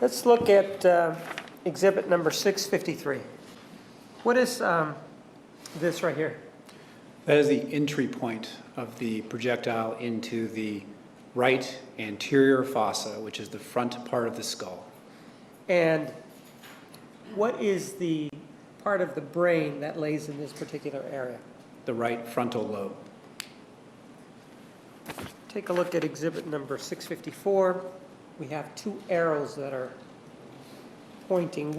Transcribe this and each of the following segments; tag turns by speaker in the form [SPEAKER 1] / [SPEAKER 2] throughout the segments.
[SPEAKER 1] Let's look at exhibit number 653. What is this right here?
[SPEAKER 2] That is the entry point of the projectile into the right anterior fossa, which is the front part of the skull.
[SPEAKER 1] And what is the part of the brain that lays in this particular area?
[SPEAKER 2] The right frontal lobe.
[SPEAKER 1] Take a look at exhibit number 654. We have two arrows that are pointing.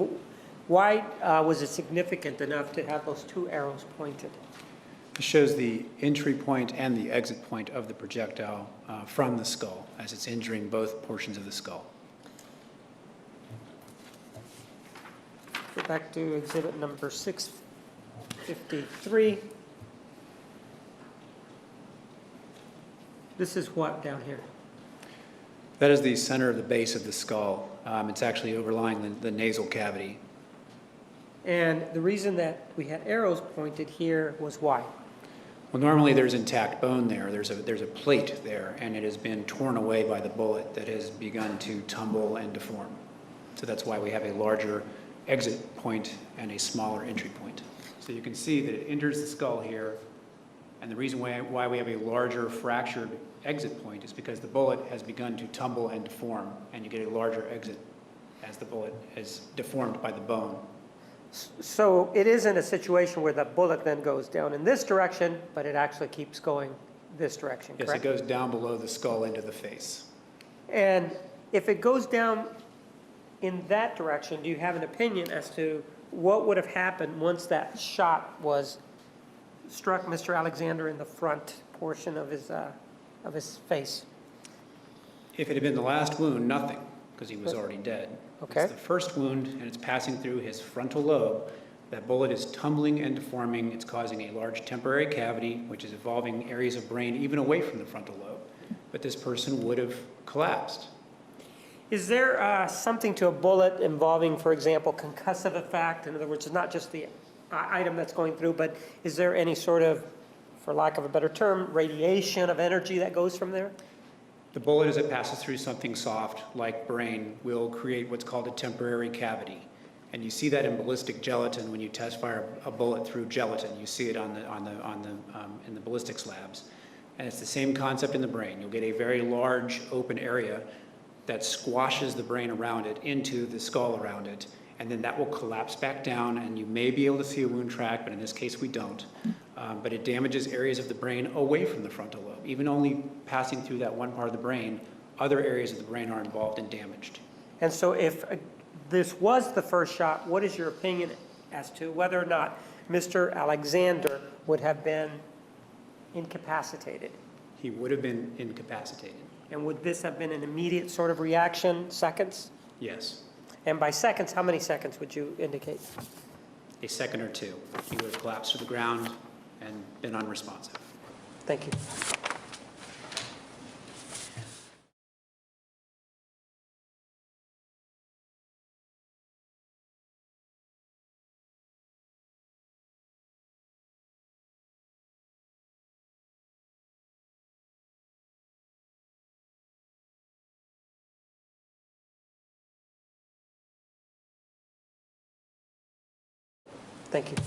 [SPEAKER 1] Why was it significant enough to have those two arrows pointed?
[SPEAKER 2] It shows the entry point and the exit point of the projectile from the skull as it's injuring both portions of the skull.
[SPEAKER 1] Go back to exhibit number 653. This is what down here?
[SPEAKER 2] That is the center of the base of the skull. It's actually overlying the nasal cavity.
[SPEAKER 1] And the reason that we had arrows pointed here was why?
[SPEAKER 2] Well, normally there's intact bone there. There's a plate there, and it has been torn away by the bullet that has begun to tumble and deform. So that's why we have a larger exit point and a smaller entry point. So you can see that it enters the skull here, and the reason why we have a larger fractured exit point is because the bullet has begun to tumble and deform, and you get a larger exit as the bullet is deformed by the bone.
[SPEAKER 1] So it isn't a situation where the bullet then goes down in this direction, but it actually keeps going this direction,
[SPEAKER 2] Yes,
[SPEAKER 1] correct?
[SPEAKER 2] it goes down below the skull into the face.
[SPEAKER 1] And if it goes down in that direction, do you have an opinion as to what would have happened once that shot was struck Mr. Alexander in the front portion of his face?
[SPEAKER 2] If it had been the last wound, nothing, because he was already dead.
[SPEAKER 1] Okay.
[SPEAKER 2] It's the first wound, and it's passing through his frontal lobe. That bullet is tumbling and deforming. It's causing a large temporary cavity, which is involving areas of brain even away from the frontal lobe. But this person would have collapsed.
[SPEAKER 1] Is there something to a bullet involving, for example, concussive effect? In other words, it's not just the item that's going through, but is there any sort of, for lack of a better term, radiation of energy that goes from there?
[SPEAKER 2] The bullet, as it passes through something soft, like brain, will create what's called a temporary cavity. And you see that in ballistic gelatin when you test fire a bullet through gelatin. You see it in the ballistics labs. And it's the same concept in the brain. You'll get a very large open area that squashes the brain around it into the skull around it. And then that will collapse back down, and you may be able to see a wound track, but in this case we don't. But it damages areas of the brain away from the frontal lobe. Even only passing through that one part of the brain, other areas of the brain are involved and damaged.
[SPEAKER 1] And so if this was the first shot, what is your opinion as to whether or not Mr. Alexander would have been incapacitated?
[SPEAKER 2] He would have been incapacitated.
[SPEAKER 1] And would this have been an immediate sort of reaction, seconds?
[SPEAKER 2] Yes.
[SPEAKER 1] And by seconds, how many seconds would you indicate?
[SPEAKER 2] A second or two. He would have collapsed to the ground and been unresponsive.
[SPEAKER 1] Thank you. Thank you.